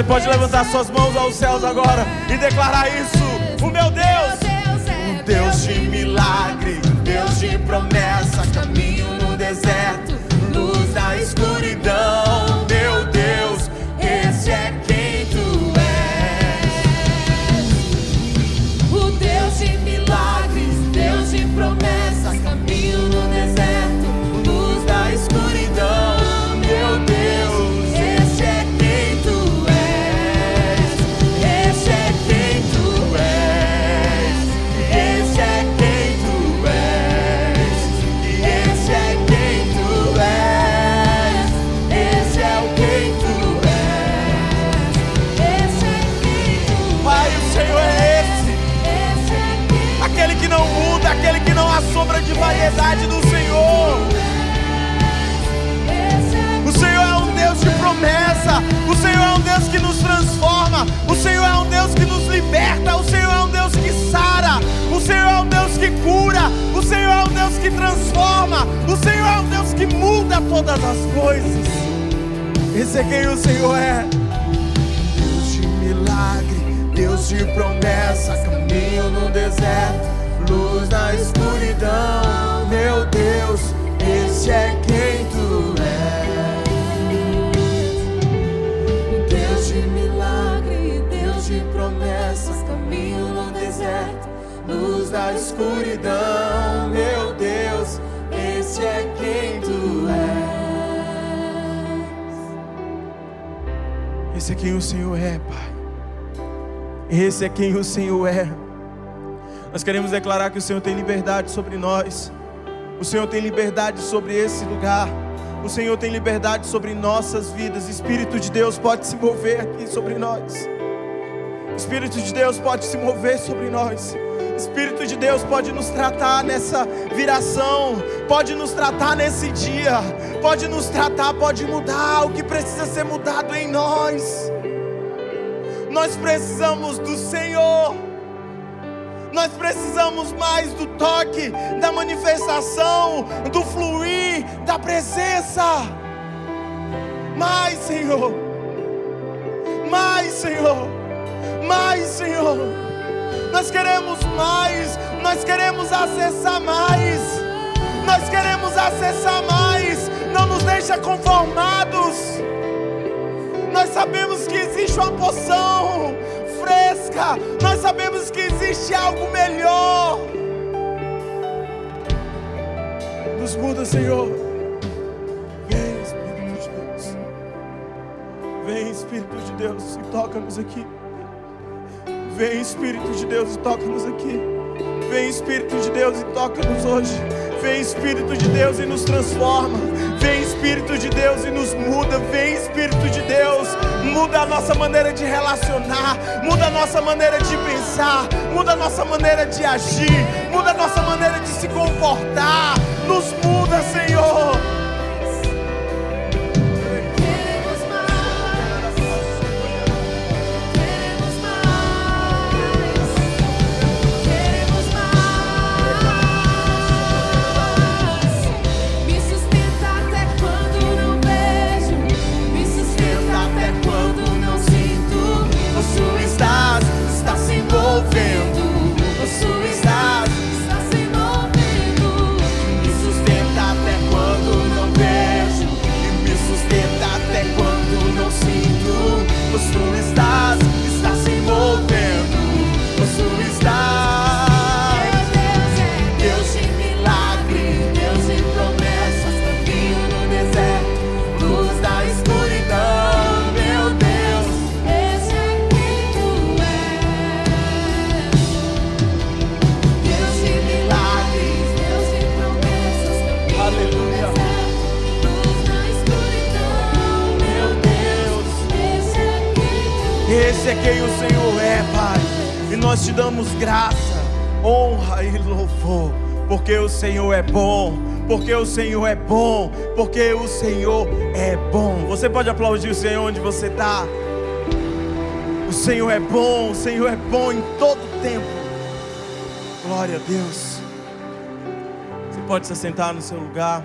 Você pode levantar suas mãos aos céus agora e declarar isso. O meu Deus, um Deus de milagre, um Deus de promessa, caminho no deserto, luz na escuridão. Meu Deus, esse é quem tu és. O Deus de milagres, Deus de promessas, caminho no deserto, luz da escuridão. Meu Deus, esse é quem tu és. Esse é quem tu és. Esse é quem tu és. E esse é quem tu és. Esse é o quem tu és. Esse é quem tu és. Pai, o Senhor é esse. Esse é quem Aquele que não muda, aquele que não há sombra de variedade do Senhor. O Senhor é um Deus de promessa. O Senhor é um Deus que nos transforma. O Senhor é um Deus que nos liberta. O Senhor é um Deus que sara. O Senhor é um Deus que cura. O Senhor é um Deus que transforma. O Senhor é um Deus que muda todas as coisas. Esse é quem o Senhor é. Deus de milagre, Deus de promessa, caminho no deserto, luz na escuridão. Meu Deus, esse é quem tu és. Deus de milagre, Deus de promessas, caminho no deserto, luz da escuridão. Meu Deus, esse é quem tu és. Esse é quem o Senhor é, Pai. Esse é quem o Senhor é. Nós queremos declarar que o Senhor tem liberdade sobre nós. O Senhor tem liberdade sobre esse lugar. O Senhor tem liberdade sobre nossas vidas. Espírito de Deus pode se mover aqui sobre nós. Espírito de Deus pode se mover sobre nós. Espírito de Deus pode nos tratar nessa viração. Pode nos tratar nesse dia. Pode nos tratar, pode mudar o que precisa ser mudado em nós. Nós precisamos do Senhor. Nós precisamos mais do toque, da manifestação, do fluir, da presença. Mais, Senhor. Mais, Senhor. Mais, Senhor. Nós queremos mais. Nós queremos acessar mais. Nós queremos acessar mais. Não nos deixa conformados. Nós sabemos que existe uma poção fresca. Nós sabemos que existe algo melhor. Nos muda, Senhor. Vem, Espírito de Deus. Vem, Espírito de Deus, e toca-nos aqui. Vem, Espírito de Deus, e toca-nos aqui. Vem, Espírito de Deus, e toca-nos hoje. Vem, Espírito de Deus, e nos transforma. Vem, Espírito de Deus, e nos muda. Vem, Espírito de Deus, muda a nossa maneira de relacionar, muda a nossa maneira de pensar, muda a nossa maneira de agir, muda a nossa maneira de se comportar. Nos muda, Senhor. Esse é quem o Senhor é, Pai. E nós te damos graça, honra e louvor, porque o Senhor é bom, porque o Senhor é bom, porque o Senhor é bom. Você pode aplaudir o Senhor onde você está. O Senhor é bom, o Senhor é bom em todo tempo. Glória a Deus. Você pode se assentar no seu lugar.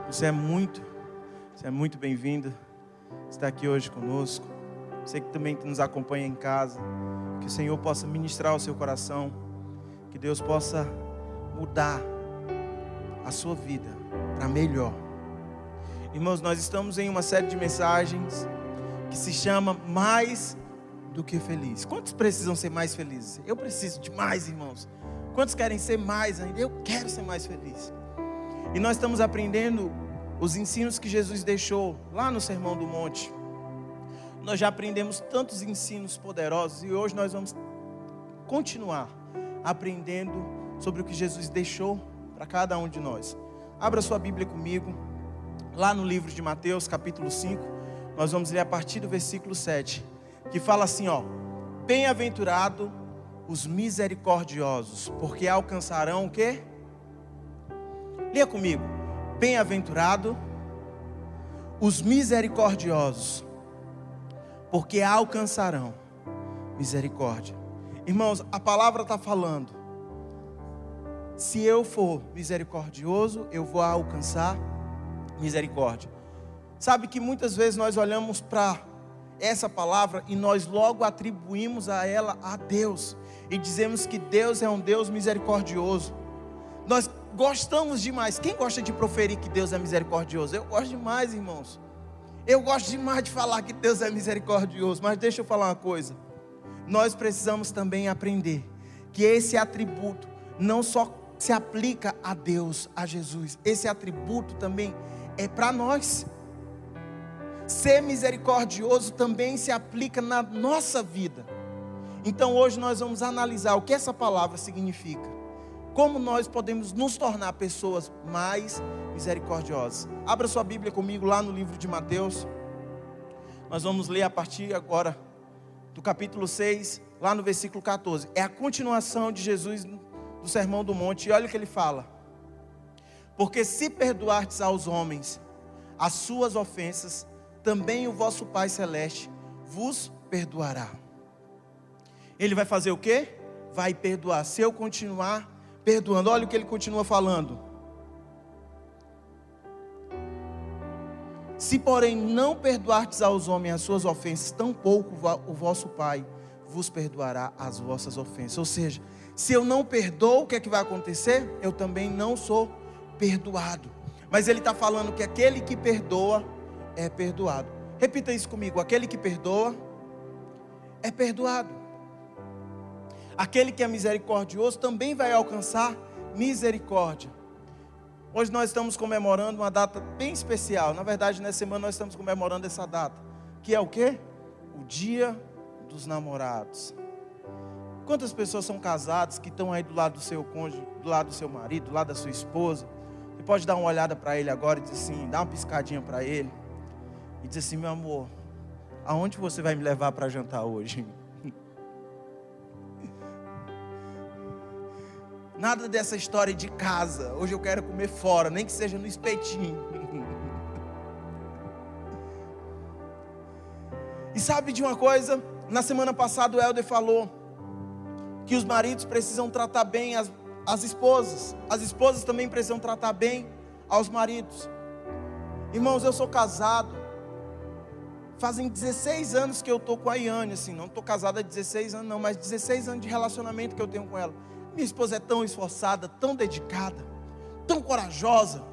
Você é muito bem-vindo. Está aqui hoje conosco. Você que também nos acompanha em casa. Que o Senhor possa ministrar o seu coração. Que Deus possa mudar a sua vida para melhor. Irmãos, nós estamos em uma série de mensagens que se chama Mais do que Feliz. Quantos precisam ser mais felizes? Eu preciso de mais, irmãos. Quantos querem ser mais ainda? Eu quero ser mais feliz. E nós estamos aprendendo os ensinos que Jesus deixou lá no Sermão do Monte. Nós já aprendemos tantos ensinos poderosos e hoje nós vamos continuar aprendendo sobre o que Jesus deixou para cada um de nós. Abra sua Bíblia comigo, lá no livro de Mateus, capítulo 5, nós vamos ler a partir do versículo 7, que fala assim, ó: bem-aventurado os misericordiosos, porque alcançarão o quê? Leia comigo. Bem-aventurado os misericordiosos, porque alcançarão misericórdia. Irmãos, a palavra está falando, se eu for misericordioso, eu vou alcançar misericórdia. Sabe que muitas vezes nós olhamos para essa palavra e nós logo atribuímos a ela a Deus. E dizemos que Deus é um Deus misericordioso. Nós gostamos demais. Quem gosta de proferir que Deus é misericordioso? Eu gosto demais, irmãos. Eu gosto demais de falar que Deus é misericordioso. Mas deixa eu falar uma coisa. Nós precisamos também aprender que esse atributo não só se aplica a Deus, a Jesus. Esse atributo também é para nós. Ser misericordioso também se aplica na nossa vida. Então hoje nós vamos analisar o que essa palavra significa. Como nós podemos nos tornar pessoas mais misericordiosas. Abra sua Bíblia comigo lá no livro de Mateus. Nós vamos ler a partir agora do capítulo 6, lá no versículo 14. É a continuação de Jesus do Sermão do Monte. E olha o que ele fala. Porque se perdoardes aos homens as suas ofensas, também o vosso Pai Celeste vos perdoará. Ele vai fazer o quê? Vai perdoar. Se eu continuar perdoando, olha o que ele continua falando. Se porém não perdoardes aos homens as suas ofensas, tampouco o vosso Pai vos perdoará as vossas ofensas. Ou seja, se eu não perdoo, o que é que vai acontecer? Eu também não sou perdoado. Mas ele está falando que aquele que perdoa é perdoado. Repita isso comigo: aquele que perdoa é perdoado. Aquele que é misericordioso também vai alcançar misericórdia. Hoje nós estamos comemorando uma data bem especial. Na verdade, nessa semana nós estamos comemorando essa data, que é o quê? O Dia dos Namorados. Quantas pessoas são casadas que estão aí do lado do seu cônjuge, do lado do seu marido, do lado da sua esposa? Você pode dar uma olhada para ele agora e dizer assim, dá uma piscadinha para ele e dizer assim: meu amor, aonde você vai me levar para jantar hoje? Nada dessa história de casa. Hoje eu quero comer fora, nem que seja no espetinho. E sabe de uma coisa? Na semana passada o Helder falou que os maridos precisam tratar bem as esposas. As esposas também precisam tratar bem aos maridos. Irmãos, eu sou casado. Fazem 16 anos que eu estou com a Iane, assim. Não estou casado há 16 anos não, mas 16 anos de relacionamento que eu tenho com ela. Minha esposa é tão esforçada, tão dedicada, tão corajosa,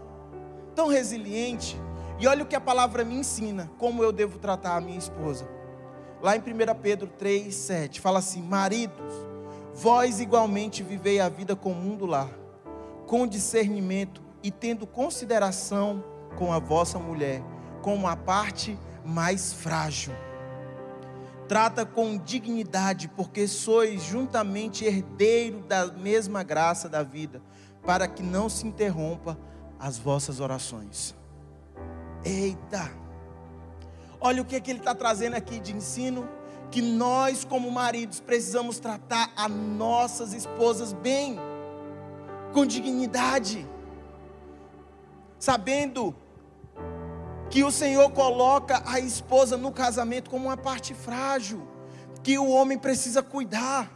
tão resiliente. E olha o que a palavra me ensina, como eu devo tratar a minha esposa. Lá em 1 Pedro 3, 7, fala assim: maridos, vós igualmente vivei a vida comum do lar, com discernimento e tendo consideração com a vossa mulher, como a parte mais frágil. Trata com dignidade, porque sois juntamente herdeiro da mesma graça da vida, para que não se interrompa as vossas orações. Eita! Olha o que ele está trazendo aqui de ensino, que nós como maridos precisamos tratar as nossas esposas bem, com dignidade, sabendo que o Senhor coloca a esposa no casamento como uma parte frágil, que o homem precisa cuidar.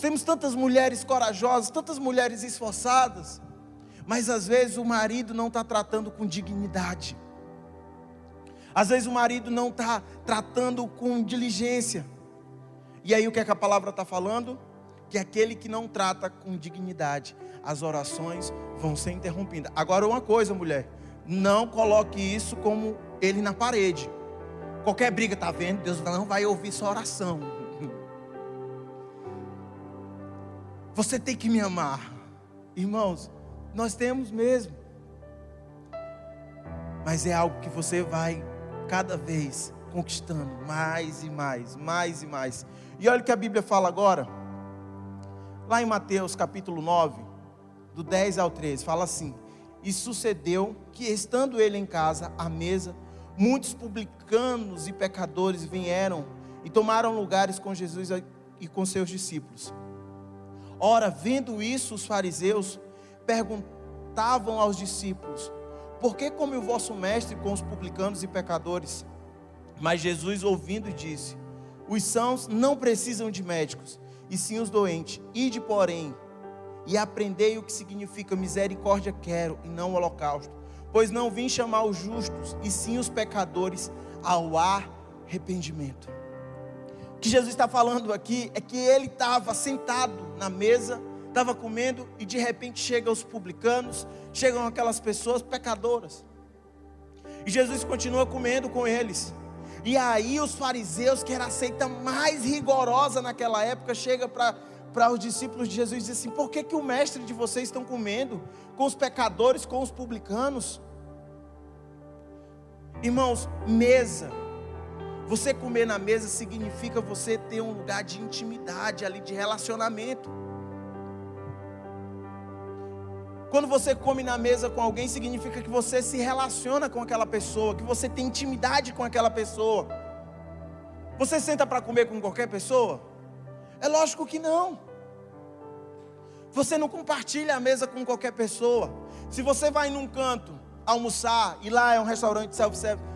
Temos tantas mulheres corajosas, tantas mulheres esforçadas, Mas às vezes o marido não está tratando com dignidade. Às vezes o marido não está tratando com diligência. E aí o que é que a palavra está falando? Que aquele que não trata com dignidade, as orações vão ser interrompidas. Agora uma coisa, mulher, não coloque isso como ele na parede. Qualquer briga, tá vendo? Deus não vai ouvir sua oração. Você tem que me amar. Irmãos, nós temos mesmo. Mas é algo que você vai cada vez conquistando mais e mais, mais e mais. E olha o que a Bíblia fala agora. Lá em Mateus capítulo 9, do 10 ao 13, fala assim: e sucedeu que, estando ele em casa, à mesa, muitos publicanos e pecadores vieram e tomaram lugares com Jesus e com seus discípulos. Ora, vendo isso, os fariseus perguntavam aos discípulos: por que come o vosso mestre com os publicanos e pecadores? Mas Jesus, ouvindo, disse: os sãos não precisam de médicos, e sim os doentes. Ide, porém, e aprendei o que significa misericórdia quero, e não holocausto. Pois não vim chamar os justos, e sim os pecadores ao arrependimento. O que Jesus está falando aqui é que ele estava sentado na mesa, estava comendo, e de repente chegam os publicanos, chegam aquelas pessoas pecadoras. E Jesus continua comendo com eles. E aí os fariseus, que era a seita mais rigorosa naquela época, chega para os discípulos de Jesus e diz assim: por que o mestre de vocês estão comendo com os pecadores, com os publicanos? Irmãos, mesa, você comer na mesa significa você ter um lugar de intimidade ali, de relacionamento. Quando você come na mesa com alguém, significa que você se relaciona com aquela pessoa, que você tem intimidade com aquela pessoa. Você senta para comer com qualquer pessoa? É lógico que não. Você não compartilha a mesa com qualquer pessoa. Se você vai num canto almoçar, e lá é um restaurante self-service,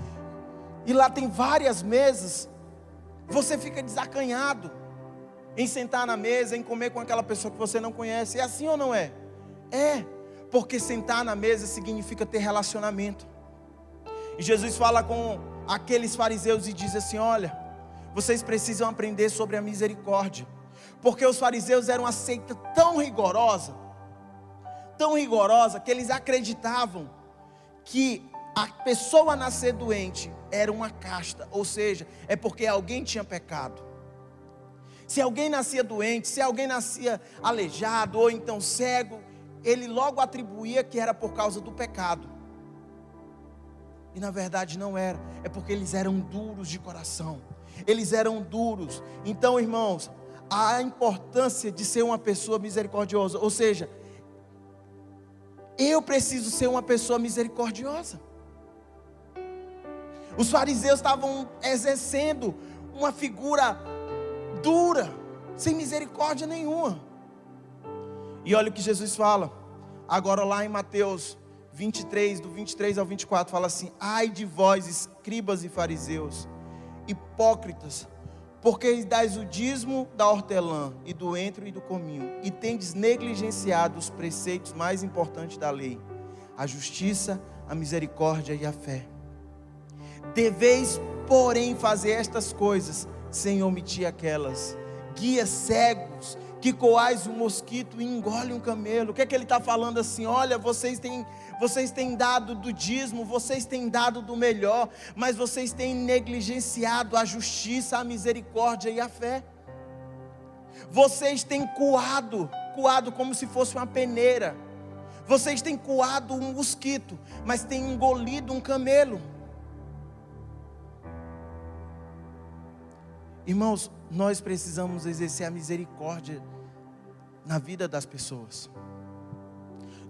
e lá tem várias mesas, você fica desacanhado em sentar na mesa, em comer com aquela pessoa que você não conhece. É assim ou não é? É, porque sentar na mesa significa ter relacionamento. E Jesus fala com aqueles fariseus e diz assim: olha, vocês precisam aprender sobre a misericórdia. Porque os fariseus eram uma seita tão rigorosa, que eles acreditavam que a pessoa nascer doente era uma casta, ou seja, é porque alguém tinha pecado. Se alguém nascia doente, se alguém nascia aleijado ou então cego, ele logo atribuía que era por causa do pecado. E na verdade não era, é porque eles eram duros de coração. Eles eram duros. Então, irmãos, a importância de ser uma pessoa misericordiosa, ou seja, eu preciso ser uma pessoa misericordiosa. Os fariseus estavam exercendo uma figura dura, sem misericórdia nenhuma. E olha o que Jesus fala, agora lá em Mateus 23, do 23 ao 24, fala assim: ai de vós, escribas e fariseus, hipócritas, porque dais o dízimo da hortelã e do entro e do cominho, e tendes negligenciado os preceitos mais importantes da lei, a justiça, a misericórdia e a fé. Deveis, porém, fazer estas coisas, sem omitir aquelas. Guias cegos, que coais um mosquito e engole um camelo. O que é que ele está falando assim? Olha, vocês têm dado do dízimo, vocês têm dado do melhor, mas vocês têm negligenciado a justiça, a misericórdia e a fé. Vocês têm coado como se fosse uma peneira. Vocês têm coado um mosquito, mas têm engolido um camelo. Irmãos, nós precisamos exercer a misericórdia na vida das pessoas.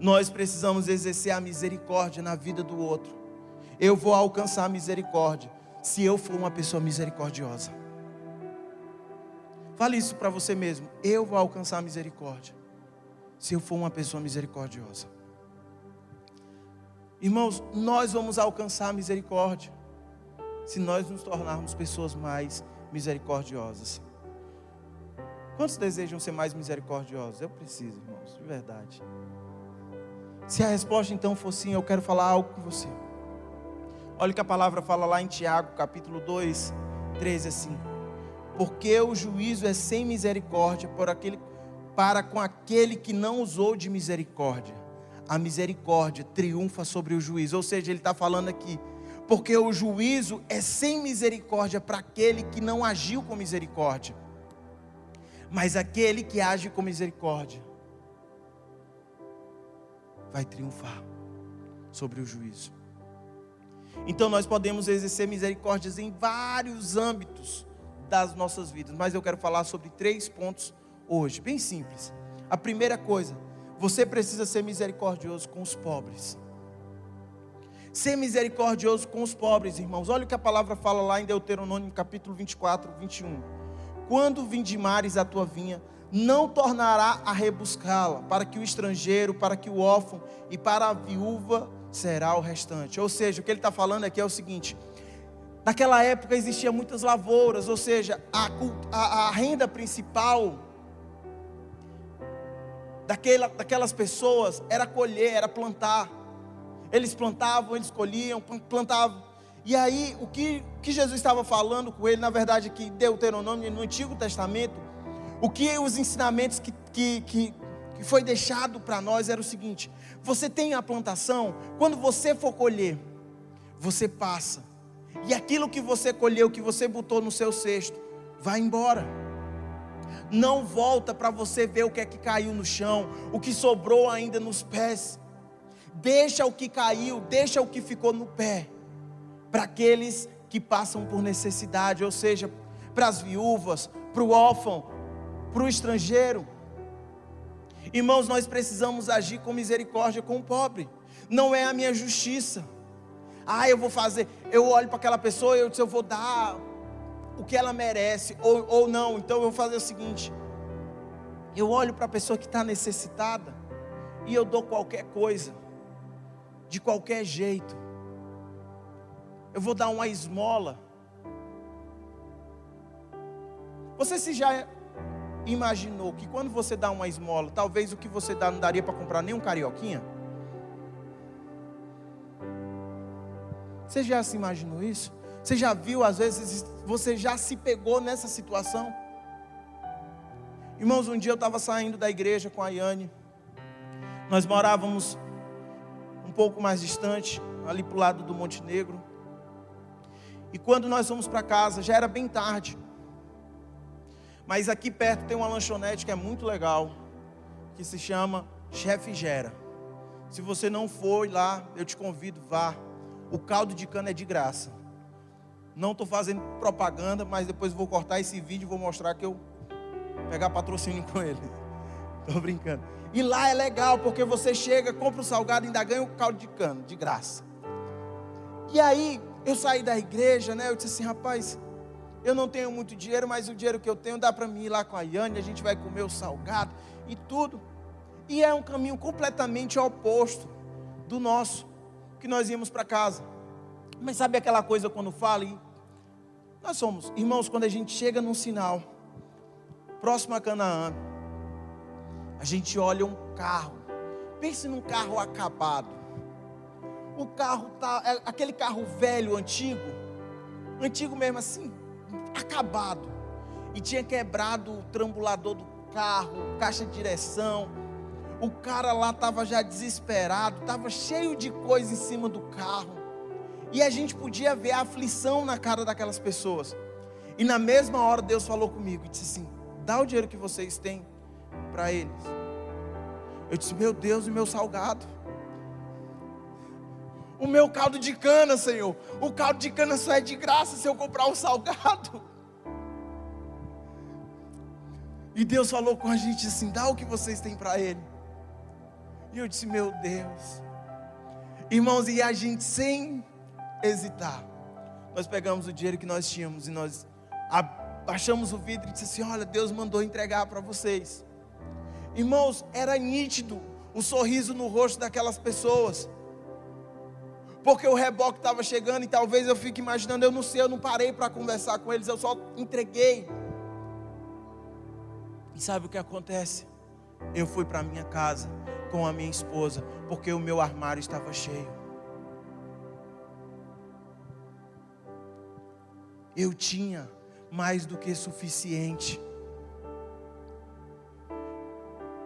Nós precisamos exercer a misericórdia na vida do outro. Eu vou alcançar a misericórdia se eu for uma pessoa misericordiosa. Fale isso para você mesmo. Eu vou alcançar a misericórdia se eu for uma pessoa misericordiosa. Irmãos, nós vamos alcançar a misericórdia se nós nos tornarmos pessoas mais misericordiosas. Quantos desejam ser mais misericordiosos? Eu preciso, irmãos, de verdade. Se a resposta então for sim, eu quero falar algo com você. Olha o que a palavra fala lá em Tiago, capítulo 2, 13, assim: porque o juízo é sem misericórdia para com aquele que não usou de misericórdia. A misericórdia triunfa sobre o juízo. Ou seja, ele está falando aqui, porque o juízo é sem misericórdia para aquele que não agiu com misericórdia. Mas aquele que age com misericórdia vai triunfar sobre o juízo. Então nós podemos exercer misericórdias em vários âmbitos das nossas vidas, mas eu quero falar sobre 3 pontos hoje, bem simples. A primeira coisa, você precisa ser misericordioso com os pobres. Ser misericordioso com os pobres, irmãos. Olha o que a palavra fala lá em Deuteronômio capítulo 24, 21. Quando vindimares a tua vinha, não tornará a rebuscá-la, para que o estrangeiro, para que o órfão e para a viúva será o restante. Ou seja, o que ele está falando aqui é o seguinte: naquela época existiam muitas lavouras, ou seja, a renda principal daquelas pessoas era colher, era plantar. Eles plantavam, eles colhiam, plantavam. E aí, o que Jesus estava falando com ele, na verdade, que Deuteronômio, no Antigo Testamento, os ensinamentos que foi deixado para nós era o seguinte: você tem a plantação, quando você for colher, você passa, e aquilo que você colheu, que você botou no seu cesto, vai embora. Não volta para você ver o que é que caiu no chão, o que sobrou ainda nos pés. Deixa o que caiu, deixa o que ficou no pé, para aqueles que passam por necessidade, ou seja, para as viúvas, para o órfão, para o estrangeiro. Irmãos, nós precisamos agir com misericórdia com o pobre. Não é a minha justiça. Eu olho para aquela pessoa e eu vou dar o que ela merece, ou não. Então eu vou fazer o seguinte: eu olho para a pessoa que está necessitada e eu dou qualquer coisa, de qualquer jeito. Eu vou dar uma esmola. Você se já imaginou que quando você dá uma esmola, talvez o que você dá não daria para comprar nem um carioquinha? Você já se imaginou isso? Você já viu, às vezes, você já se pegou nessa situação? Irmãos, um dia eu estava saindo da igreja com a Yane. Nós morávamos um pouco mais distante, ali para o lado do Monte Negro. E quando nós fomos para casa, já era bem tarde. Mas aqui perto tem uma lanchonete que é muito legal, que se chama Chefe Gera. Se você não for lá, eu te convido, vá. O caldo de cana é de graça. Não estou fazendo propaganda, mas depois vou cortar esse vídeo e vou mostrar que eu pegar patrocínio com ele. Estou brincando. E lá é legal, porque você chega, compra o salgado e ainda ganha o caldo de cana, de graça. E aí, eu saí da igreja, né? Eu disse assim: rapaz, eu não tenho muito dinheiro, mas o dinheiro que eu tenho dá para mim ir lá com a Yane, a gente vai comer o salgado e tudo. E é um caminho completamente oposto do nosso, que nós íamos para casa. Mas sabe aquela coisa quando fala? E nós somos, irmãos, quando a gente chega num sinal, próximo a Canaã, a gente olha um carro. Pense num carro acabado. O carro é aquele carro velho, antigo mesmo assim, acabado. E tinha quebrado o trambulador do carro, caixa de direção. O cara lá estava já desesperado, estava cheio de coisa em cima do carro. E a gente podia ver a aflição na cara daquelas pessoas. E na mesma hora Deus falou comigo e disse assim: dá o dinheiro que vocês têm para eles. Eu disse: meu Deus, o meu salgado, o meu caldo de cana, Senhor. O caldo de cana só é de graça se eu comprar um salgado. E Deus falou com a gente assim: dá o que vocês têm para ele. E eu disse: meu Deus. Irmãos, e a gente sem hesitar, nós pegamos o dinheiro que nós tínhamos e nós baixamos o vidro e disse assim: olha, Deus mandou entregar para vocês. Irmãos, era nítido o sorriso no rosto daquelas pessoas, porque o reboque estava chegando. E talvez eu fique imaginando, eu não sei, eu não parei para conversar com eles, eu só entreguei. E sabe o que acontece? Eu fui para minha casa com a minha esposa, porque o meu armário estava cheio. Eu tinha mais do que suficiente.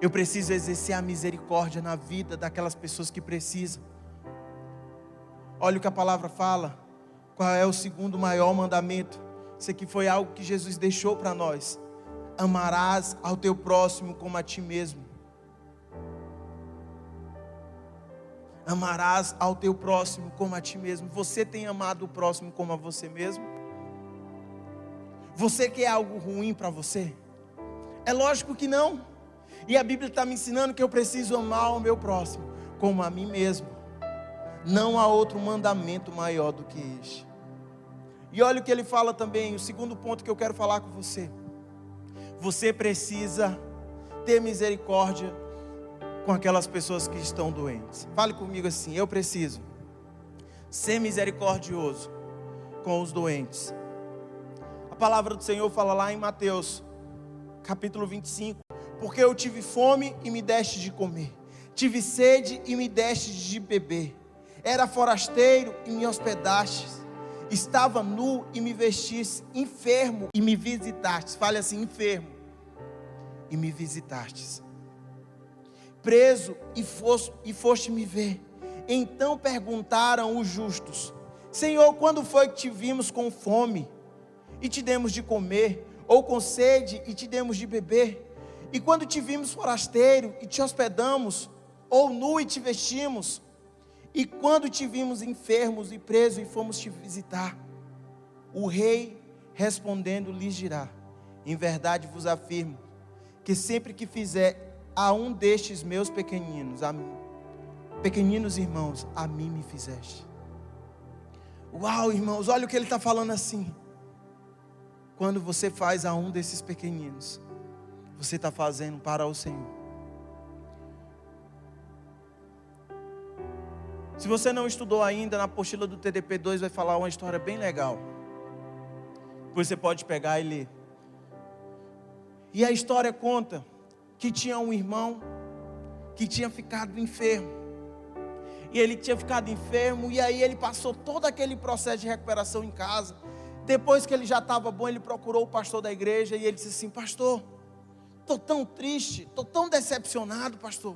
Eu preciso exercer a misericórdia na vida daquelas pessoas que precisam. Olha o que a palavra fala. Qual é o segundo maior mandamento? Isso aqui foi algo que Jesus deixou para nós. Amarás ao teu próximo como a ti mesmo. Amarás ao teu próximo como a ti mesmo. Você tem amado o próximo como a você mesmo? Você quer algo ruim para você? É lógico que não. E a Bíblia está me ensinando que eu preciso amar o meu próximo como a mim mesmo. Não há outro mandamento maior do que este. E olha o que ele fala também, o segundo ponto que eu quero falar com você. Você precisa ter misericórdia com aquelas pessoas que estão doentes. Fale comigo assim: eu preciso ser misericordioso com os doentes. A palavra do Senhor fala lá em Mateus, capítulo 25. Porque eu tive fome e me deste de comer. Tive sede e me deste de beber. Era forasteiro e me hospedastes. Estava nu e me vestistes. Enfermo e me visitastes. Fale assim: enfermo e me visitastes. Preso e foste me ver. Então perguntaram os justos: Senhor, quando foi que te vimos com fome e te demos de comer? Ou com sede e te demos de beber? E quando te vimos forasteiro e te hospedamos? Ou nu e te vestimos? E quando te vimos enfermos e preso e fomos te visitar? O rei respondendo lhes dirá: em verdade vos afirmo, que sempre que fizer a um destes meus pequeninos irmãos, a mim me fizeste. Uau, irmãos, olha o que ele está falando assim. Quando você faz a um desses pequeninos, você está fazendo para o Senhor. Se você não estudou ainda, na apostila do TDP 2 vai falar uma história bem legal. Depois você pode pegar e ler. E a história conta que tinha um irmão que tinha ficado enfermo. E ele tinha ficado enfermo, e aí ele passou todo aquele processo de recuperação em casa. Depois que ele já estava bom, ele procurou o pastor da igreja e ele disse assim: pastor, estou tão triste, estou tão decepcionado, pastor.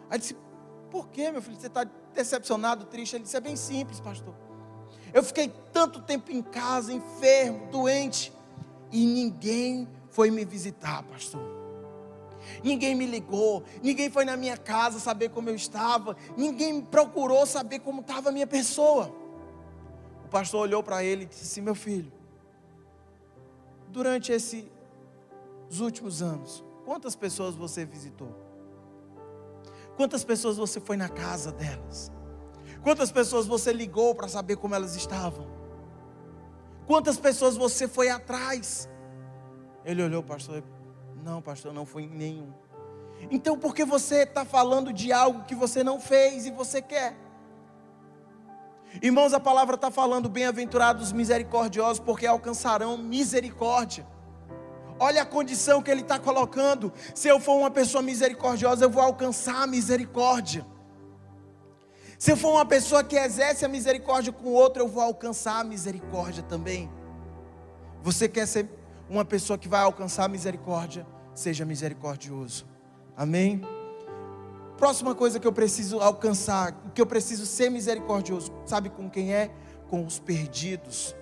Aí ele disse: por que, meu filho, você está decepcionado, triste? Ele disse: é bem simples, pastor. Eu fiquei tanto tempo em casa, enfermo, doente, e ninguém foi me visitar, pastor. Ninguém me ligou, ninguém foi na minha casa saber como eu estava, ninguém me procurou saber como estava a minha pessoa. O pastor olhou para ele e disse assim: meu filho, durante esses últimos anos, quantas pessoas você visitou? Quantas pessoas você foi na casa delas? Quantas pessoas você ligou para saber como elas estavam? Quantas pessoas você foi atrás? Ele olhou, pastor: não, pastor, não fui em nenhum. Então por que você está falando de algo que você não fez e você quer? Irmãos, a palavra está falando: bem-aventurados os misericordiosos, porque alcançarão misericórdia. Olha a condição que ele está colocando: se eu for uma pessoa misericordiosa, eu vou alcançar a misericórdia. Se eu for uma pessoa que exerce a misericórdia com o outro, eu vou alcançar a misericórdia também. Você quer ser uma pessoa que vai alcançar a misericórdia? Seja misericordioso. Amém? Próxima coisa que eu preciso alcançar, que eu preciso ser misericordioso, sabe com quem é? Com os perdidos.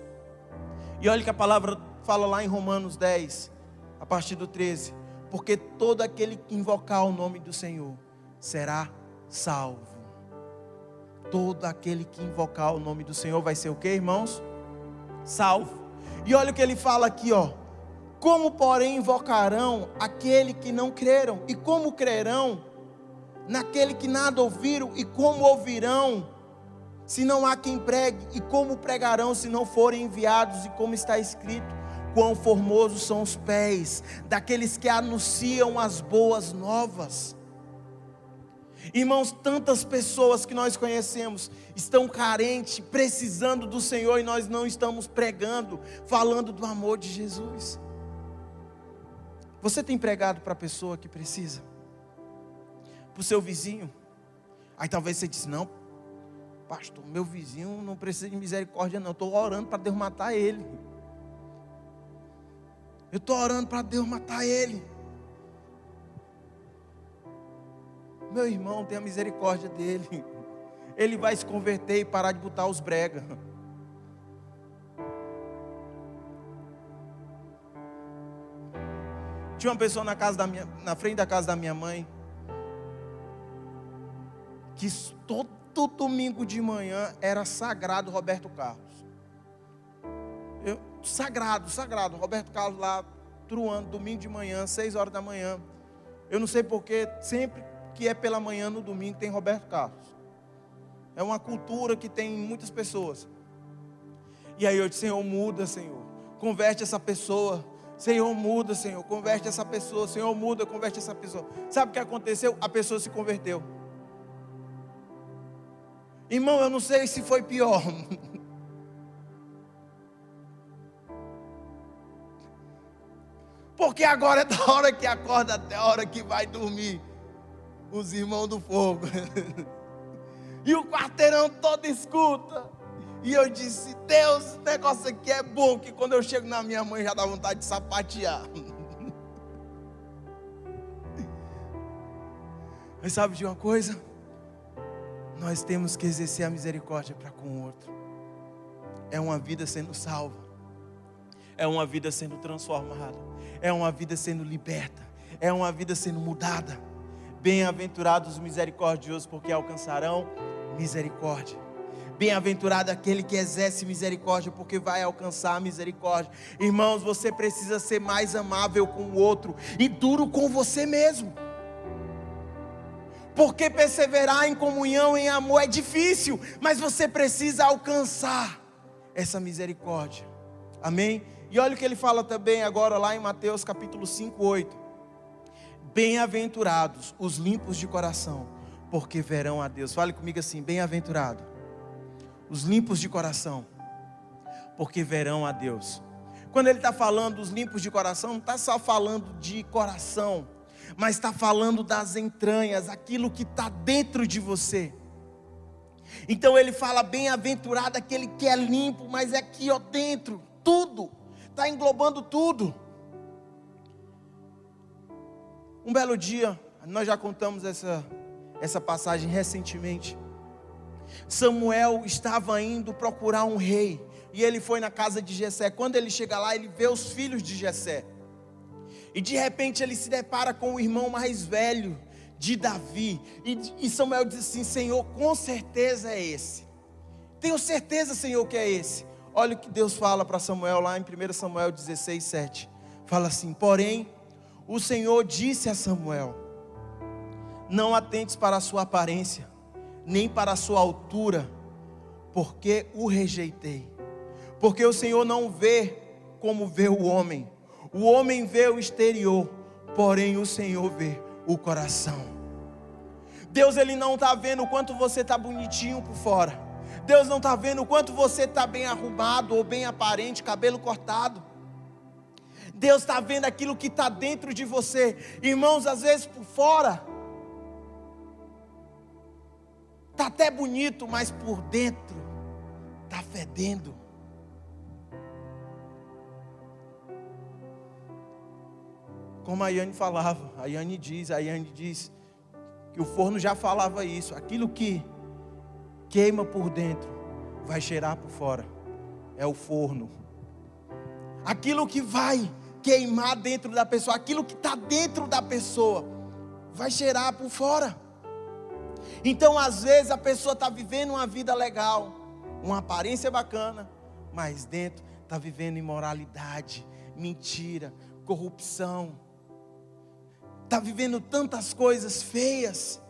E olha que a palavra fala lá em Romanos 10, a partir do 13: porque todo aquele que invocar o nome do Senhor será salvo. Todo aquele que invocar o nome do Senhor vai ser o que, irmãos? Salvo. E olha o que ele fala aqui, ó: como porém invocarão aquele que não creram? E como crerão naquele que nada ouviram? E como ouvirão se não há quem pregue? E como pregarão se não forem enviados? E como está escrito: quão formosos são os pés daqueles que anunciam as boas novas. Irmãos, tantas pessoas que nós conhecemos estão carentes, precisando do Senhor, e nós não estamos pregando, falando do amor de Jesus. Você tem pregado para a pessoa que precisa? para o seu vizinho. Aí talvez você disse, não, pastor, meu vizinho não precisa de misericórdia não, eu estou orando para Deus matar ele. Eu estou orando para Deus matar ele. Meu irmão, tenha misericórdia dele. Ele vai se converter e parar de botar os brega. Tinha uma pessoa na frente da casa da minha mãe, que todo domingo de manhã era sagrado Roberto Carlos. Sagrado, Roberto Carlos lá, truando, domingo de manhã, 6 horas da manhã. Eu não sei porque, sempre que é pela manhã no domingo tem Roberto Carlos. É uma cultura que tem muitas pessoas. E aí eu disse, Senhor, muda, Senhor, converte essa pessoa. Senhor, muda, Senhor, converte essa pessoa. Senhor, muda, converte essa pessoa. Sabe o que aconteceu? A pessoa se converteu. Irmão, eu não sei se foi pior. Porque agora é da hora que acorda até a hora que vai dormir os irmãos do fogo. E o quarteirão todo escuta. E eu disse, Deus, esse negócio aqui é bom, que quando eu chego na minha mãe já dá vontade de sapatear. Mas sabe de uma coisa? Nós temos que exercer a misericórdia para com o outro. É uma vida sendo salva. É uma vida sendo transformada. É uma vida sendo liberta. É uma vida sendo mudada. Bem-aventurados os misericordiosos, porque alcançarão misericórdia. Bem-aventurado aquele que exerce misericórdia, porque vai alcançar a misericórdia. Irmãos, você precisa ser mais amável com o outro e duro com você mesmo. Porque perseverar em comunhão, em amor é difícil, mas você precisa alcançar essa misericórdia. Amém? E olha o que ele fala também agora lá em Mateus capítulo 5, 8. Bem-aventurados os limpos de coração, porque verão a Deus. Fale comigo assim, bem-aventurado os limpos de coração, porque verão a Deus. Quando ele está falando dos limpos de coração, não está só falando de coração, mas está falando das entranhas, aquilo que está dentro de você. Então ele fala, bem-aventurado aquele que é limpo, mas é aqui ó dentro, tudo, está englobando tudo. Um belo dia, nós já contamos essa passagem recentemente. Samuel estava indo procurar um rei, e ele foi na casa de Jessé. Quando ele chega lá, ele vê os filhos de Jessé, e de repente ele se depara com o irmão mais velho de Davi, e Samuel diz assim, Senhor, com certeza é esse, tenho certeza, Senhor, que é esse. Olha o que Deus fala para Samuel lá em 1 Samuel 16, 7, fala assim, porém, o Senhor disse a Samuel, não atentes para a sua aparência, nem para a sua altura, porque o rejeitei. Porque o Senhor não vê como vê o homem vê o exterior, porém o Senhor vê o coração. Deus, Ele não está vendo o quanto você está bonitinho por fora. Deus não está vendo o quanto você está bem arrumado ou bem aparente, cabelo cortado. Deus está vendo aquilo que está dentro de você. Irmãos, às vezes por fora está até bonito, mas por dentro está fedendo. Como a Yane falava, a Yane diz que o forno já falava isso. Aquilo que queima por dentro vai cheirar por fora. É o forno. Aquilo que vai queimar dentro da pessoa, aquilo que está dentro da pessoa, vai cheirar por fora. Então às vezes a pessoa está vivendo uma vida legal, uma aparência bacana, mas dentro está vivendo imoralidade, mentira, corrupção, está vivendo tantas coisas feias,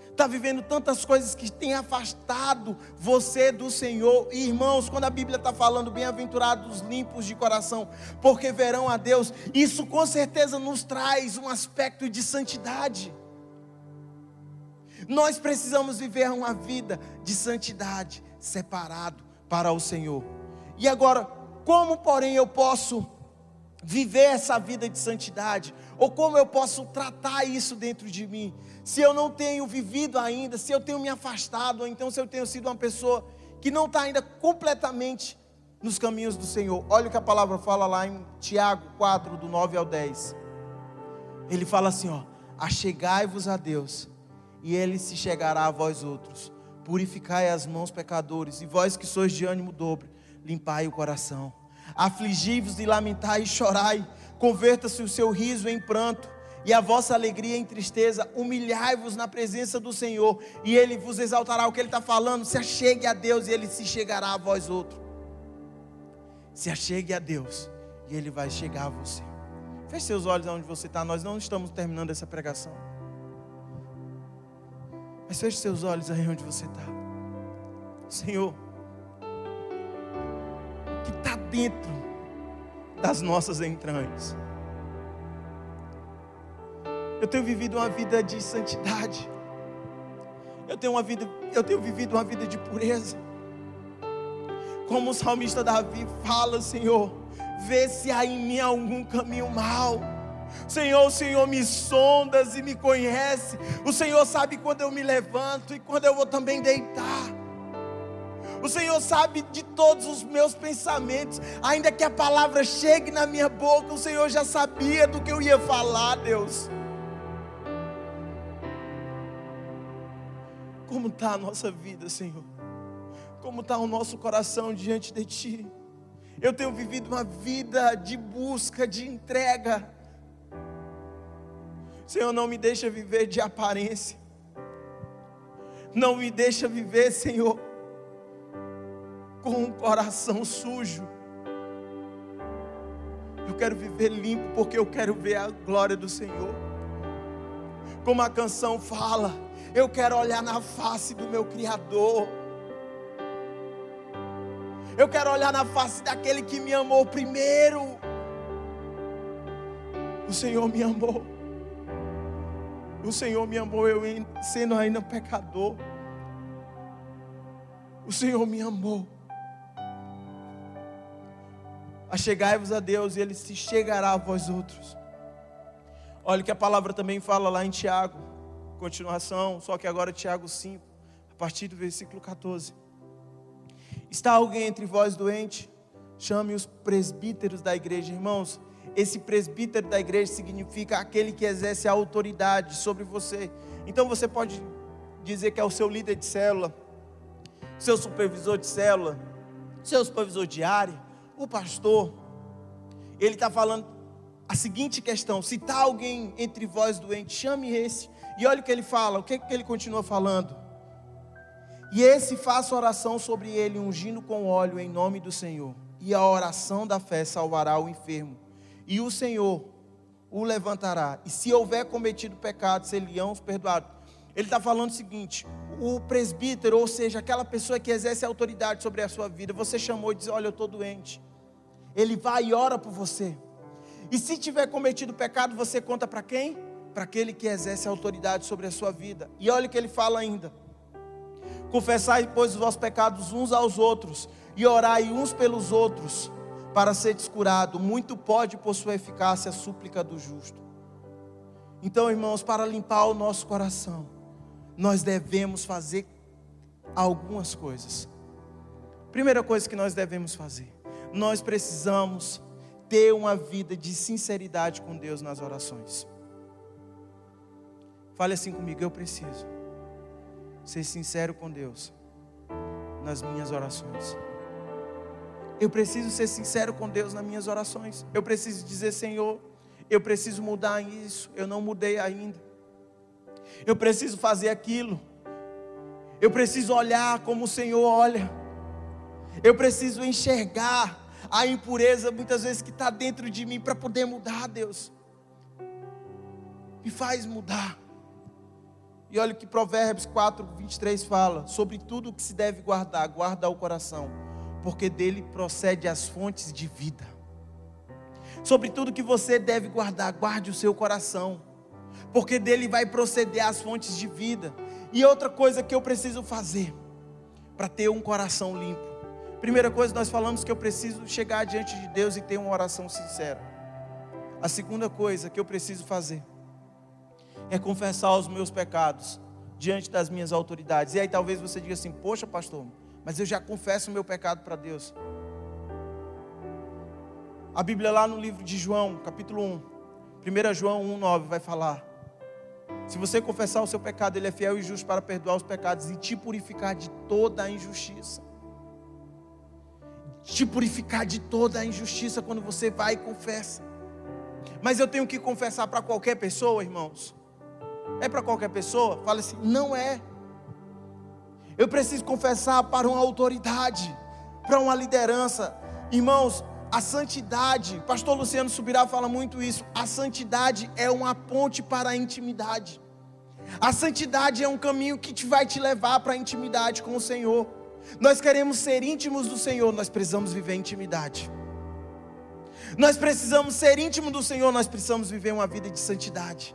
está vivendo tantas coisas que têm afastado você do Senhor. E irmãos, quando a Bíblia está falando bem-aventurados limpos de coração, porque verão a Deus, isso com certeza nos traz um aspecto de santidade. Nós precisamos viver uma vida de santidade, separado para o Senhor. E agora, como porém eu posso viver essa vida de santidade? Ou como eu posso tratar isso dentro de mim? Se eu não tenho vivido ainda, se eu tenho me afastado, ou então se eu tenho sido uma pessoa que não está ainda completamente nos caminhos do Senhor. Olha o que a palavra fala lá em Tiago 4, do 9 ao 10. Ele fala assim, ó: achegai-vos a Deus, e Ele se chegará a vós outros. Purificai as mãos, pecadores, e vós que sois de ânimo dobre, limpai o coração. Afligi-vos e lamentai e chorai, converta-se o seu riso em pranto, e a vossa alegria em tristeza. Humilhai-vos na presença do Senhor, e Ele vos exaltará. O que Ele está falando? Se achegue a Deus, e Ele se chegará a vós outros. Se achegue a Deus, e Ele vai chegar a você. Feche seus olhos onde você está. Nós não estamos terminando essa pregação, mas feche seus olhos aí onde você está. Senhor, o que está dentro das nossas entranhas? Eu tenho vivido uma vida de santidade. Eu tenho vivido uma vida de pureza. Como o salmista Davi fala, Senhor, vê se há em mim algum caminho mau. Senhor, o Senhor me sondas e me conhece. O Senhor sabe quando eu me levanto e quando eu vou também deitar. O Senhor sabe de todos os meus pensamentos. Ainda que a palavra chegue na minha boca, o Senhor já sabia do que eu ia falar, Deus. Como está a nossa vida, Senhor? Como está o nosso coração diante de Ti? Eu tenho vivido uma vida de busca, de entrega. Senhor, não me deixa viver de aparência. Não me deixa viver, Senhor, com um coração sujo. Eu quero viver limpo, porque eu quero ver a glória do Senhor. Como a canção fala, eu quero olhar na face do meu Criador. Eu quero olhar na face daquele que me amou primeiro. O Senhor me amou. O Senhor me amou, eu sendo ainda pecador. O Senhor me amou. Achegai-vos a Deus, e Ele se chegará a vós outros. Olha o que a palavra também fala lá em Tiago, continuação, só que agora Tiago 5, a partir do versículo 14. Está alguém entre vós doente? Chame os presbíteros da igreja. Irmãos, esse presbítero da igreja significa aquele que exerce a autoridade sobre você. Então você pode dizer que é o seu líder de célula, seu supervisor de célula, seu supervisor de área, o pastor. Ele está falando a seguinte questão: se está alguém entre vós doente, chame esse. E olha o que ele fala, o que ele continua falando. E esse faça oração sobre ele, ungindo com óleo em nome do Senhor. E a oração da fé salvará o enfermo, e o Senhor o levantará. E se houver cometido pecado, ser-lhe-ão perdoado. Ele está falando o seguinte: o presbítero, ou seja, aquela pessoa que exerce autoridade sobre a sua vida, você chamou e diz: olha, eu estou doente. Ele vai e ora por você. E se tiver cometido pecado, você conta para quem? Para aquele que exerce autoridade sobre a sua vida. E olha o que ele fala ainda: confessai, pois, os vossos pecados uns aos outros, e orai uns pelos outros, para seres curados. Muito pode, por sua eficácia, a súplica do justo. Então, irmãos, para limpar o nosso coração, nós devemos fazer algumas coisas. Primeira coisa que nós devemos fazer: nós precisamos ter uma vida de sinceridade com Deus nas orações. Fale assim comigo: eu preciso ser sincero com Deus nas minhas orações. Eu preciso ser sincero com Deus nas minhas orações. Eu preciso dizer: Senhor, eu preciso mudar isso, eu não mudei ainda. Eu preciso fazer aquilo. Eu preciso olhar como o Senhor olha. Eu preciso enxergar a impureza muitas vezes que está dentro de mim para poder mudar. Deus, me faz mudar. E olha o que Provérbios 4:23 fala: sobre tudo o que se deve guardar, guarda o coração, porque dele procede as fontes de vida. Sobre tudo que você deve guardar, guarde o seu coração, porque dele vai proceder as fontes de vida. E outra coisa que eu preciso fazer para ter um coração limpo: primeira coisa, nós falamos que eu preciso chegar diante de Deus e ter uma oração sincera. A segunda coisa que eu preciso fazer é confessar os meus pecados diante das minhas autoridades. E aí talvez você diga assim: poxa, pastor, mas eu já confesso o meu pecado para Deus. A Bíblia lá no livro de João, capítulo 1, 1 João 1,9 vai falar: se você confessar o seu pecado, Ele é fiel e justo para perdoar os pecados e te purificar de toda a injustiça. Te purificar de toda a injustiça quando você vai e confessa. Mas eu tenho que confessar para qualquer pessoa, irmãos? É para qualquer pessoa? Fala assim: não é. Eu preciso confessar para uma autoridade, para uma liderança. Irmãos, a santidade, pastor Luciano Subirá fala muito isso, a santidade é uma ponte para a intimidade. A santidade é um caminho que vai te levar para a intimidade com o Senhor. Nós queremos ser íntimos do Senhor, nós precisamos viver intimidade. Nós precisamos ser íntimos do Senhor, nós precisamos viver uma vida de santidade.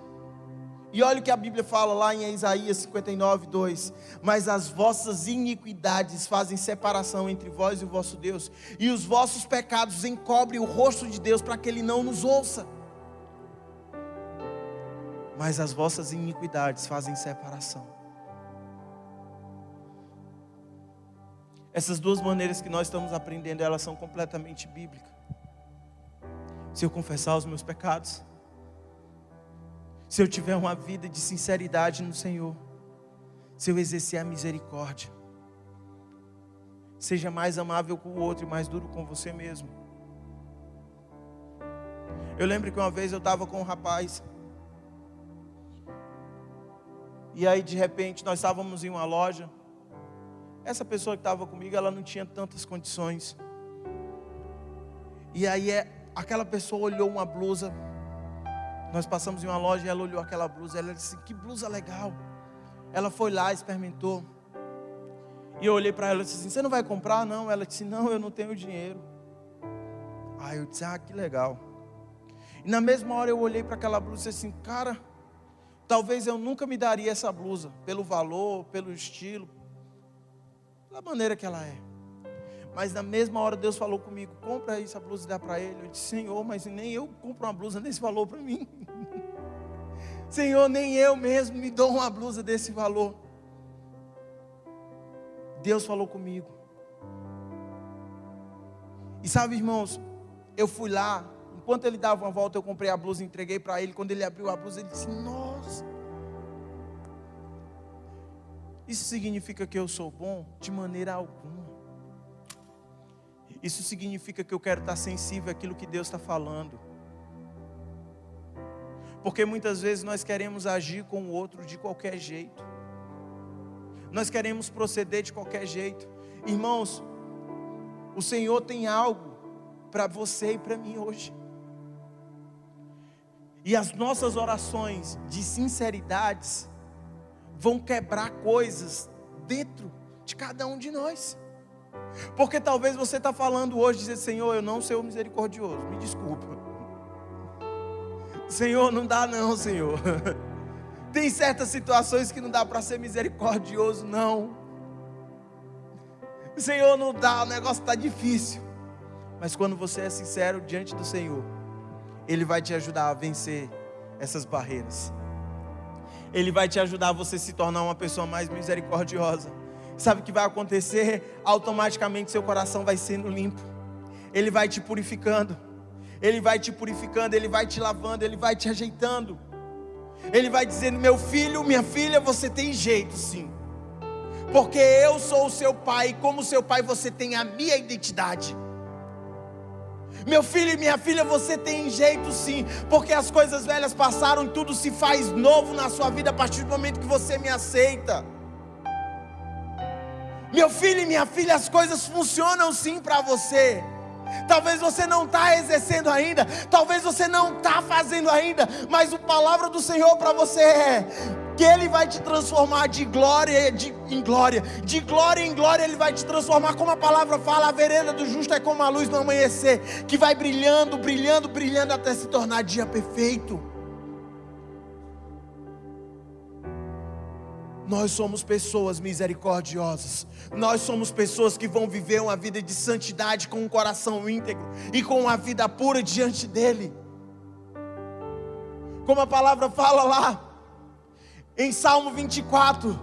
E olha o que a Bíblia fala lá em Isaías 59:2: mas as vossas iniquidades fazem separação entre vós e o vosso Deus, e os vossos pecados encobrem o rosto de Deus para que Ele não nos ouça. Mas as vossas iniquidades fazem separação. Essas duas maneiras que nós estamos aprendendo, elas são completamente bíblicas. Se eu confessar os meus pecados, se eu tiver uma vida de sinceridade no Senhor, se eu exercer a misericórdia, seja mais amável com o outro e mais duro com você mesmo. Eu lembro que uma vez eu estava com um rapaz, e aí de repente nós estávamos em uma loja. Essa pessoa que estava comigo, ela não tinha tantas condições. E aí aquela pessoa olhou uma blusa. Nós passamos em uma loja e ela olhou aquela blusa. Ela disse: que blusa legal. Ela foi lá, experimentou. E eu olhei para ela e disse assim: você não vai comprar? Não. Ela disse: não, eu não tenho dinheiro. Aí eu disse: ah, que legal. E na mesma hora eu olhei para aquela blusa e disse assim: cara, talvez eu nunca me daria essa blusa, pelo valor, pelo estilo, pela maneira que ela é. Mas na mesma hora Deus falou comigo: compra essa blusa e dá para ele. Eu disse: Senhor, mas nem eu compro uma blusa desse valor para mim. Senhor, nem eu mesmo me dou uma blusa desse valor. Deus falou comigo. E sabe, irmãos, eu fui lá, enquanto ele dava uma volta, eu comprei a blusa e entreguei para ele. Quando ele abriu a blusa, ele disse: nossa, isso significa que eu sou bom? De maneira alguma. Isso significa que eu quero estar sensível àquilo que Deus está falando. Porque muitas vezes nós queremos agir com o outro de qualquer jeito. Nós queremos proceder de qualquer jeito. Irmãos, o Senhor tem algo para você e para mim hoje. E as nossas orações de sinceridades vão quebrar coisas dentro de cada um de nós. Porque talvez você está falando hoje, dizer: Senhor, eu não sou misericordioso, me desculpa. Senhor, não dá não, Senhor. Tem certas situações que não dá para ser misericordioso, não. Senhor, não dá, o negócio está difícil. Mas quando você é sincero diante do Senhor, Ele vai te ajudar a vencer essas barreiras. Ele vai te ajudar a você se tornar uma pessoa mais misericordiosa. Sabe o que vai acontecer? Automaticamente seu coração vai sendo limpo. Ele vai te purificando. Ele vai te purificando, Ele vai te lavando, Ele vai te ajeitando. Ele vai dizendo: meu filho, minha filha, você tem jeito sim. Porque eu sou o seu pai, e como seu pai você tem a minha identidade. Meu filho e minha filha, você tem jeito sim. Porque as coisas velhas passaram e tudo se faz novo na sua vida a partir do momento que você me aceita. Meu filho e minha filha, as coisas funcionam sim para você. Talvez você não está exercendo ainda, talvez você não está fazendo ainda, mas a palavra do Senhor para você é que Ele vai te transformar de glória em glória, de glória em glória. Ele vai te transformar, como a palavra fala: a vereda do justo é como a luz no amanhecer, que vai brilhando, brilhando, brilhando até se tornar dia perfeito. Nós somos pessoas misericordiosas. Nós somos pessoas que vão viver uma vida de santidade com um coração íntegro e com uma vida pura diante dEle. Como a palavra fala lá em Salmo 24,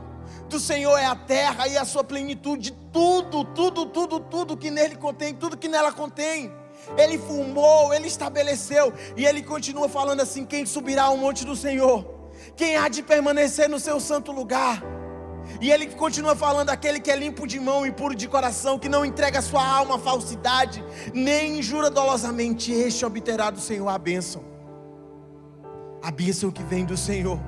do Senhor é a terra e a sua plenitude, tudo que nele contém, tudo que nela contém. Ele formou, Ele estabeleceu, e Ele continua falando assim: quem subirá ao monte do Senhor? Quem há de permanecer no seu santo lugar? E Ele continua falando: aquele que é limpo de mão e puro de coração, que não entrega a sua alma à falsidade, nem injura dolosamente, este obterá do Senhor a bênção que vem do Senhor.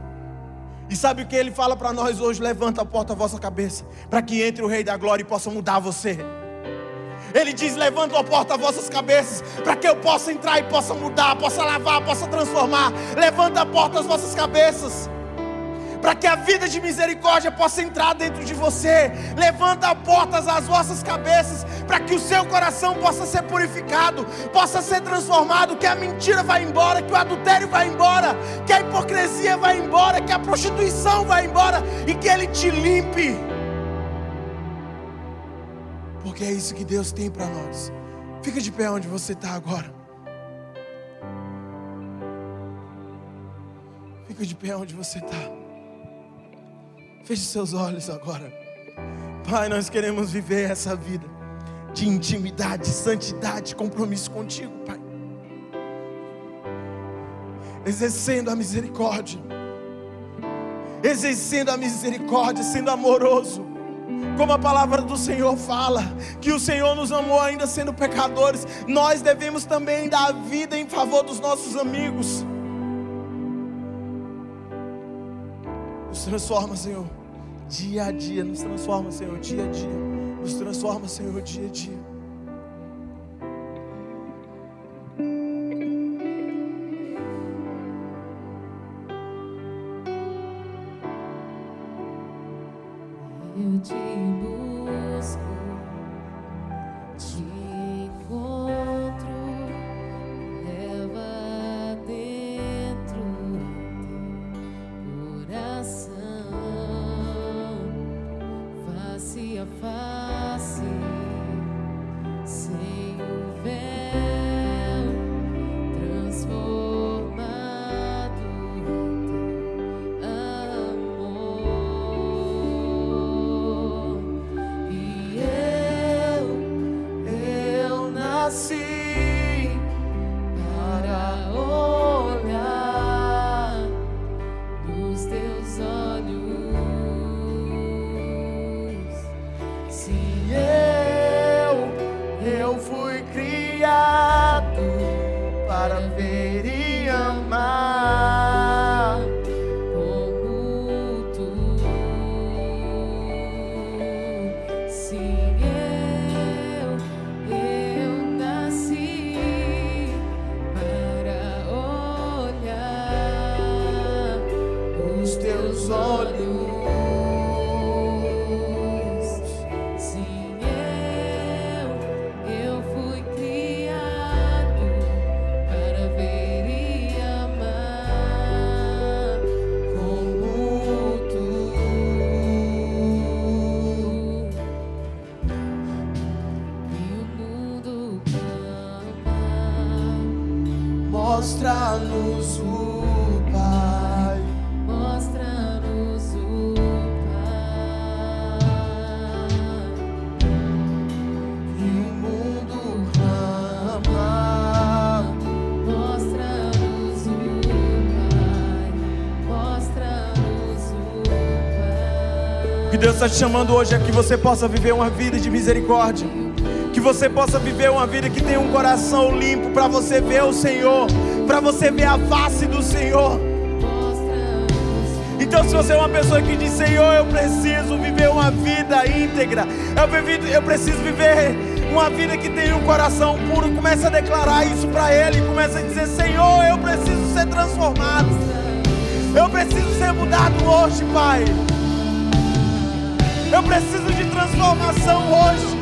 E sabe o que Ele fala para nós hoje? Levanta a porta a vossa cabeça, para que entre o Rei da Glória e possa mudar você. Ele diz: levanta a porta as vossas cabeças, para que eu possa entrar e possa mudar, possa lavar, possa transformar. Levanta a porta as vossas cabeças, para que a vida de misericórdia possa entrar dentro de você. Levanta a porta às vossas cabeças, para que o seu coração possa ser purificado, possa ser transformado, que a mentira vai embora, que o adultério vai embora, que a hipocrisia vai embora, que a prostituição vai embora, e que Ele te limpe. Porque é isso que Deus tem para nós. Fica de pé onde você está agora. Fica de pé onde você está. Feche seus olhos agora. Pai, nós queremos viver essa vida de intimidade, santidade, compromisso contigo, Pai. Exercendo a misericórdia. Exercendo a misericórdia, sendo amoroso. Como a palavra do Senhor fala, que o Senhor nos amou ainda sendo pecadores, nós devemos também dar a vida em favor dos nossos amigos. Nos transforma, Senhor, dia a dia. Nos transforma, Senhor, dia a dia. Nos transforma, Senhor, dia a dia. Eu te busco, te encontro, leva dentro do coração, face a face, sem o véu, transformado em teu amor. E eu nasci para olhar nos teus olhos. Sim, eu fui criado para ver e amar como tu. Sim, eu nasci para olhar os teus olhos. Sim, eu fui criado para ver e amar como tu. E o mundo clama, Mostra-nos o Pai. mostra-nos o Pai. E o mundo clama. Mostra-nos o Pai, mostra-nos o Pai. O que Deus está te chamando hoje é que você possa viver uma vida de misericórdia, que você possa viver uma vida que tenha um coração limpo, para você ver o Senhor, para você ver a face do Senhor. Então, se você é uma pessoa que diz: Senhor, eu preciso viver uma vida íntegra, eu preciso viver uma vida que tenha um coração puro, comece a declarar isso para Ele, comece a dizer: Senhor, eu preciso ser transformado, eu preciso ser mudado hoje, Pai. Eu preciso de transformação hoje.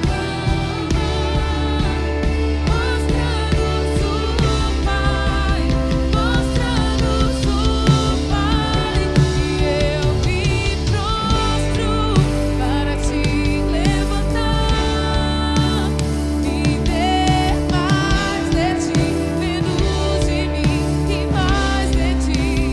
Mostra-nos o Pai, mostra-nos o Pai, e eu me prostro para te levantar, viver mais de ti, menos de mim e mais de ti.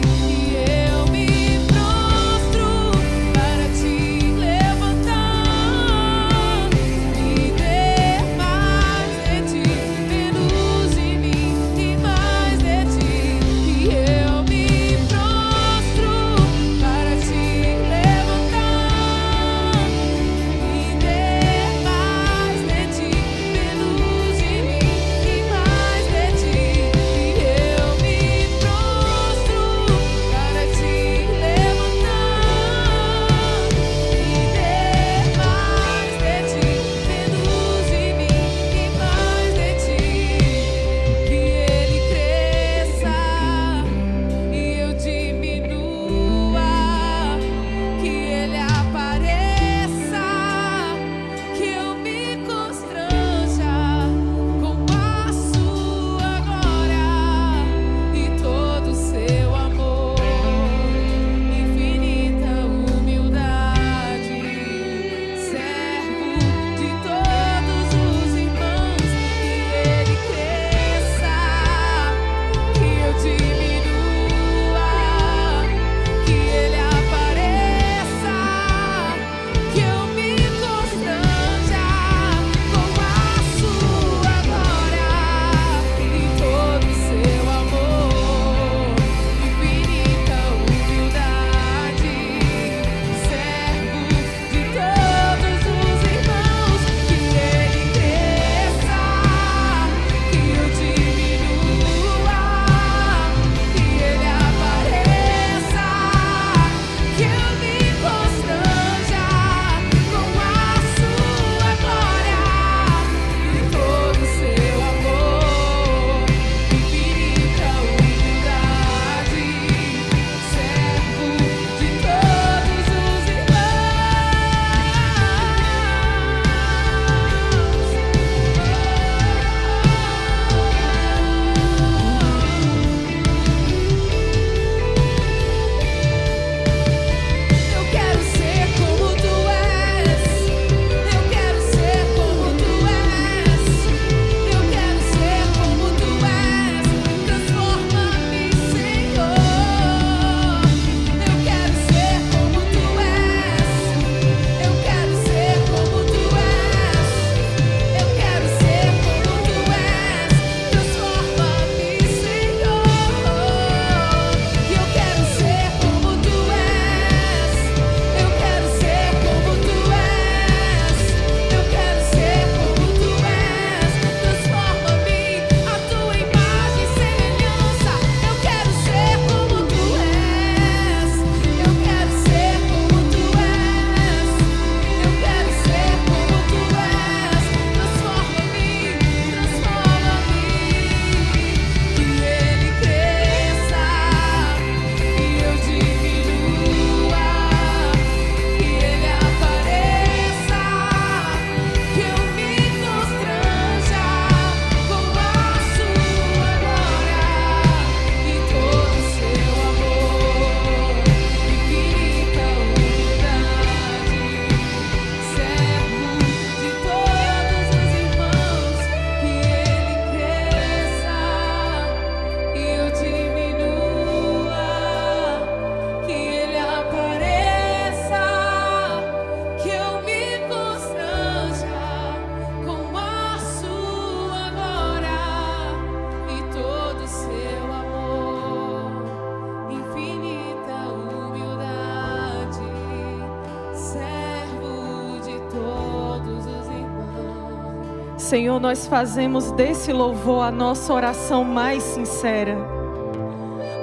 Senhor, nós fazemos desse louvor a nossa oração mais sincera.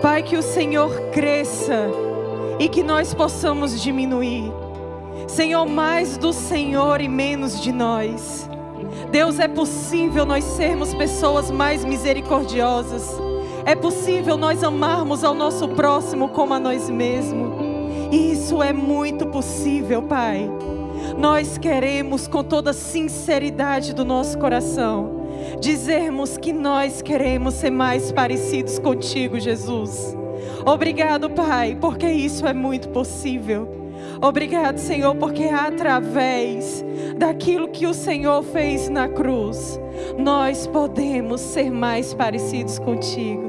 Pai, que o Senhor cresça e que nós possamos diminuir. Senhor, mais do Senhor e menos de nós. Deus, é possível nós sermos pessoas mais misericordiosas. É possível nós amarmos ao nosso próximo como a nós mesmos. E isso é muito possível, Pai. Nós queremos, com toda a sinceridade do nosso coração, dizermos que nós queremos ser mais parecidos contigo, Jesus. Obrigado, Pai, porque isso é muito possível. Obrigado, Senhor, porque através daquilo que o Senhor fez na cruz, nós podemos ser mais parecidos contigo.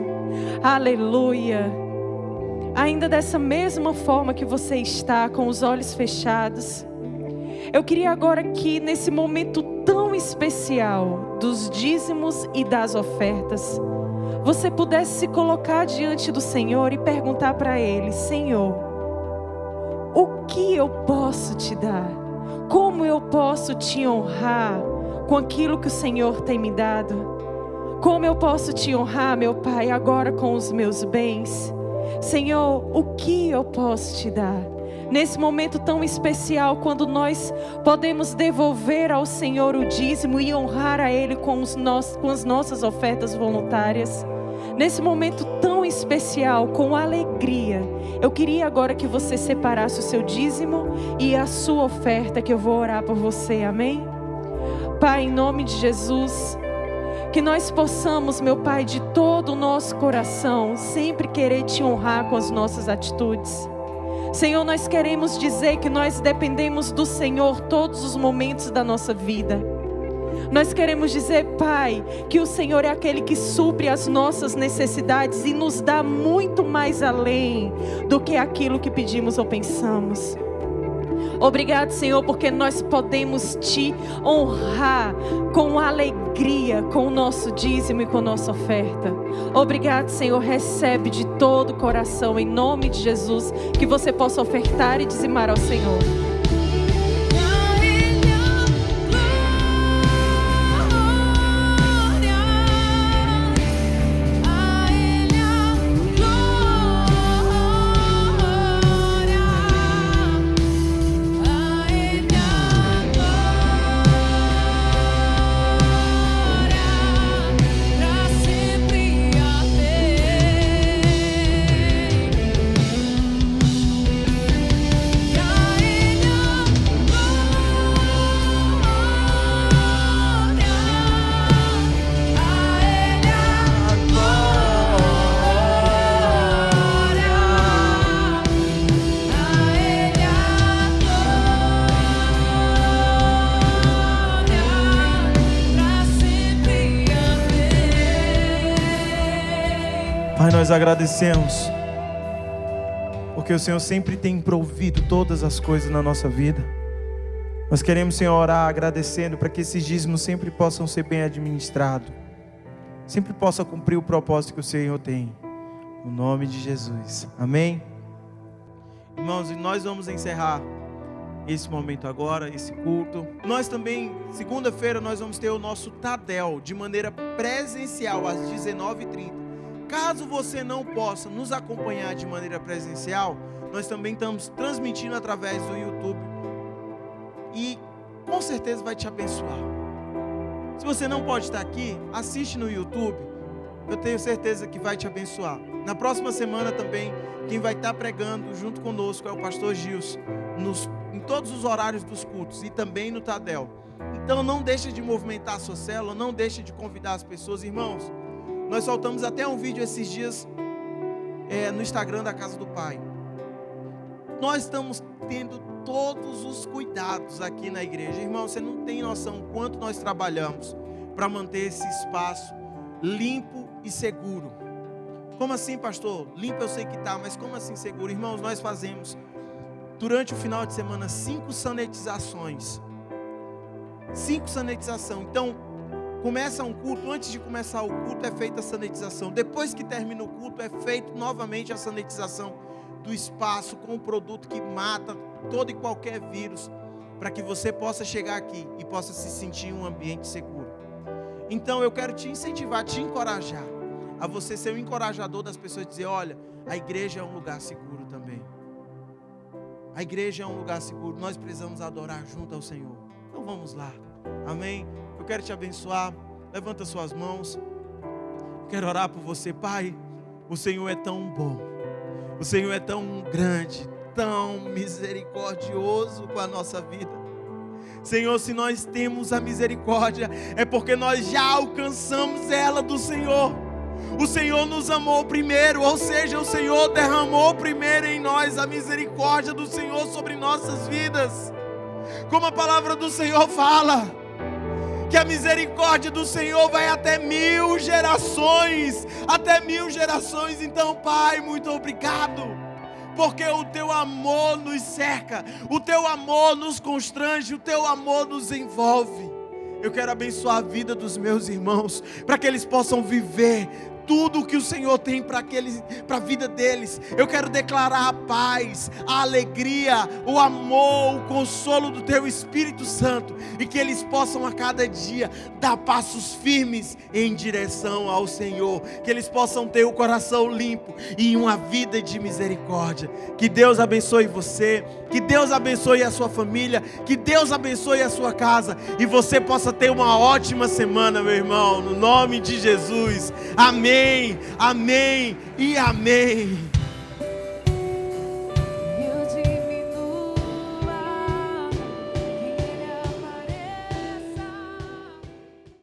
Aleluia. Ainda dessa mesma forma que você está, com os olhos fechados, eu queria agora que nesse momento tão especial dos dízimos e das ofertas, você pudesse se colocar diante do Senhor e perguntar para Ele: Senhor, o que eu posso te dar? Como eu posso te honrar com aquilo que o Senhor tem me dado? Como eu posso te honrar, meu Pai, agora com os meus bens? Senhor, o que eu posso te dar? Nesse momento tão especial, quando nós podemos devolver ao Senhor o dízimo e honrar a Ele com as nossas ofertas voluntárias. Nesse momento tão especial, com alegria, eu queria agora que você separasse o seu dízimo e a sua oferta, que eu vou orar por você, amém? Pai, em nome de Jesus, que nós possamos, meu Pai, de todo o nosso coração, sempre querer te honrar com as nossas atitudes. Senhor, nós queremos dizer que nós dependemos do Senhor todos os momentos da nossa vida. Nós queremos dizer, Pai, que o Senhor é aquele que supre as nossas necessidades e nos dá muito mais além do que aquilo que pedimos ou pensamos. Obrigado, Senhor, porque nós podemos te honrar com alegria, com o nosso dízimo e com a nossa oferta. Obrigado, Senhor, recebe de todo o coração, em nome de Jesus, que você possa ofertar e dizimar ao Senhor. Pai, nós agradecemos, porque o Senhor sempre tem provido todas as coisas na nossa vida. Nós queremos, Senhor, orar agradecendo para que esses dízimos sempre possam ser bem administrados, sempre possa cumprir o propósito que o Senhor tem, no nome de Jesus, amém? Irmãos, e nós vamos encerrar esse momento agora, esse culto. Nós também, segunda-feira, nós vamos ter o nosso Tadel, de maneira presencial, às 19h30. Caso você não possa nos acompanhar de maneira presencial, nós também estamos transmitindo através do YouTube e com certeza vai te abençoar. Se você não pode estar aqui, assiste no YouTube, eu tenho certeza que vai te abençoar. Na próxima semana também, quem vai estar pregando junto conosco é o pastor Gilson, em todos os horários dos cultos e também no Tadel. Então não deixe de movimentar a sua célula, não deixe de convidar as pessoas, irmãos. Nós soltamos até um vídeo esses dias no Instagram da Casa do Pai. Nós estamos tendo todos os cuidados aqui na igreja. Irmão, você não tem noção do quanto nós trabalhamos para manter esse espaço limpo e seguro. Como assim, pastor? Limpo eu sei que está, mas como assim seguro? Irmãos, nós fazemos durante o final de semana 5 sanitizações. 5 sanitizações. Então, começa um culto, antes de começar o culto é feita a sanitização. Depois que termina o culto é feito novamente a sanitização do espaço com um produto que mata todo e qualquer vírus, para que você possa chegar aqui e possa se sentir em um ambiente seguro. Então eu quero te incentivar, te encorajar, a você ser um encorajador das pessoas, dizer: olha, a igreja é um lugar seguro também. A igreja é um lugar seguro, nós precisamos adorar junto ao Senhor. Então vamos lá, amém? Eu quero te abençoar, levanta suas mãos, quero orar por você. Pai, o Senhor é tão bom, o Senhor é tão grande, tão misericordioso com a nossa vida. Senhor, se nós temos a misericórdia, é porque nós já alcançamos ela do Senhor. O Senhor nos amou primeiro, ou seja, o Senhor derramou primeiro em nós a misericórdia do Senhor sobre nossas vidas. Como a palavra do Senhor fala, que a misericórdia do Senhor vai até 1000 gerações, até 1000 gerações. Então, Pai, muito obrigado, porque o Teu amor nos cerca, o Teu amor nos constrange, o Teu amor nos envolve. Eu quero abençoar a vida dos meus irmãos, para que eles possam viver tudo o que o Senhor tem para a vida deles. Eu quero declarar a paz, a alegria, o amor, o consolo do Teu Espírito Santo, e que eles possam a cada dia dar passos firmes em direção ao Senhor, que eles possam ter o coração limpo e uma vida de misericórdia. Que Deus abençoe você, que Deus abençoe a sua família, que Deus abençoe a sua casa, e você possa ter uma ótima semana, meu irmão, no nome de Jesus. Amém, amém e amém.